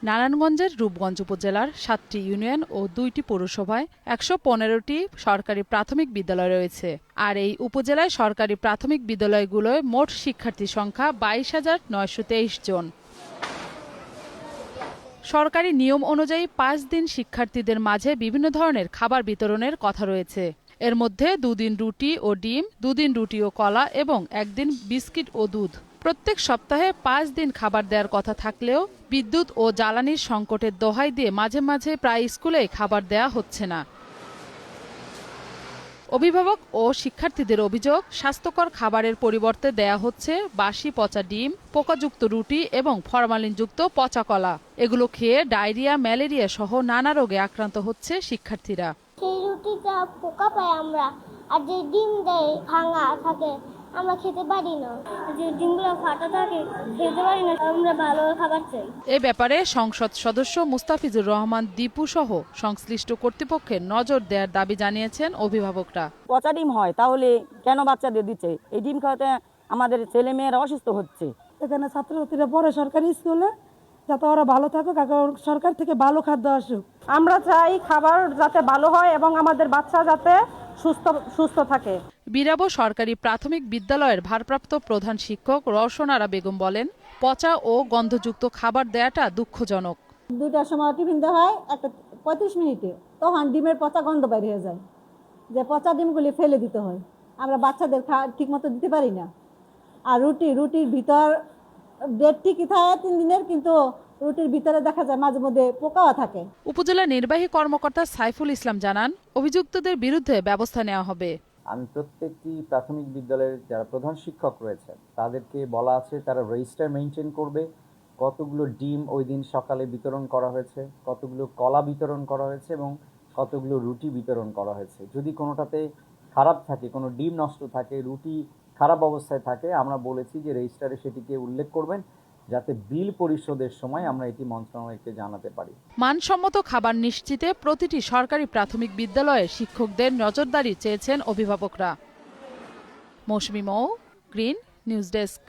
নারায়ণগঞ্জের রূপগঞ্জ উপজেলার ৭টি ইউনিয়ন ও ২টি পৌরসভায় ১১৫টি সরকারি প্রাথমিক বিদ্যালয় রয়েছে। আর এই উপজেলায় সরকারি প্রাথমিক বিদ্যালয়গুলোয় মোট শিক্ষার্থী সংখ্যা ২২,৯২৩ জন। সরকারি নিয়ম অনুযায়ী ৫ দিন শিক্ষার্থীদের মাঝে বিভিন্ন ধরনের খাবার বিতরণের কথা রয়েছে। এর মধ্যে ২ দিন রুটি ও ডিম, ২ দিন রুটি ও কলা এবং ১ দিন বিস্কিট ও দুধ। প্রত্যেক সপ্তাহে ৫ দিন খাবার দেওয়ার কথা থাকলেও বিদ্যুৎ ও জ্বালানির সংকটের দোহাই দিয়ে মাঝে মাঝে প্রায় স্কুলেই খাবার দেয়া হচ্ছে না। অভিভাবক ও শিক্ষার্থীদের অভিযোগ, স্বাস্থ্যকর খাবারের পরিবর্তে দেয়া হচ্ছে বাসি পচা ডিম, পোকাযুক্ত রুটি এবং ফরমালিনযুক্ত পচা কলা। এগুলো খেয়ে ডায়রিয়া, ম্যালেরিয়া সহ নানা রোগে আক্রান্ত হচ্ছে শিক্ষার্থীরা। সেই রুটিটা পোকা পাই আমরা, আর যে ডিম দেয় ভাঙা থাকে আমরা খেতে পারি না, যে ডিমগুলো ফাটা থাকে খেতে পারি না। আমরা ভালো খাবার চাই। এ ব্যাপারে সংসদ সদস্য মুস্তাফিজুর রহমান দীপু সহ সংশ্লিষ্ট কর্তৃপক্ষের নজর দেওয়ার দাবি জানিয়েছেন অভিভাবকরা। পচা ডিম হয় তাহলে কেন বাচ্চাদের দিচ্ছে? এই ডিম খাওয়াতে আমাদের ছেলে মেয়েরা অসুস্থ হচ্ছে। এখানে ছাত্রছাত্রীরা পড়ে সরকারি স্কুলে, যাতে ওরা ভালো থাকুক, সরকার থেকে ভালো খাদ্য আসুক। আমরা চাই খাবার যাতে ভালো হয় এবং আমাদের বাচ্চা যাতে সুস্থ থাকে। বিরাবো সরকারি প্রাথমিক বিদ্যালয়ের ভারপ্রাপ্ত প্রধান শিক্ষক রওশন আরা বেগম বলেন, পচা ও গন্ধযুক্ত খাবার দেয়াটা দুঃখজনক। 2টার সময় টিফিন দেওয়া হয়, একটা 35 মিনিটে, তখন ডিমের পচা গন্ধ বের হয়ে যায়, যে পচা ডিমগুলি ফেলে দিতে হয়। আমরা বাচ্চাদের ঠিক মতো দিতে পারি না। আর রুটির ভিতর ডেট ঠিকই থাকে 3 দিনের, কিন্তু রুটির ভিতরে দেখা যায় মাঝে মধ্যে পোকাও থাকে। উপজেলা নির্বাহী কর্মকর্তা সাইফুল ইসলাম জানান, অভিযুক্তদের বিরুদ্ধে ব্যবস্থা নেওয়া হবে। আমি প্রত্যেকটি প্রাথমিক বিদ্যালয়ের যারা প্রধান শিক্ষক রয়েছেন তাদেরকে বলা আছে তারা রেজিস্টার মেনটেন করবে, কতগুলো ডিম ওই দিন সকালে বিতরণ করা হয়েছে, কতগুলো কলা বিতরণ করা হয়েছে এবং কতগুলো রুটি বিতরণ করা হয়েছে। যদি কোনোটাতে খারাপ থাকে, কোনো ডিম নষ্ট থাকে, রুটি খারাপ অবস্থায় থাকে, আমরা বলেছি যে রেজিস্টারে সেটিকে উল্লেখ করবেন, যাতে বিল পরিশোধের সময় আমরা এটি মন্ত্রণালয়কে জানাতে পারি। মানসম্মত খাবার নিশ্চিতে প্রতিটি সরকারি প্রাথমিক বিদ্যালয়ে শিক্ষকদের নজরদারি চেয়েছেন অভিভাবকরা। মৌসুমী মৌ, গ্রিন নিউজ ডেস্ক।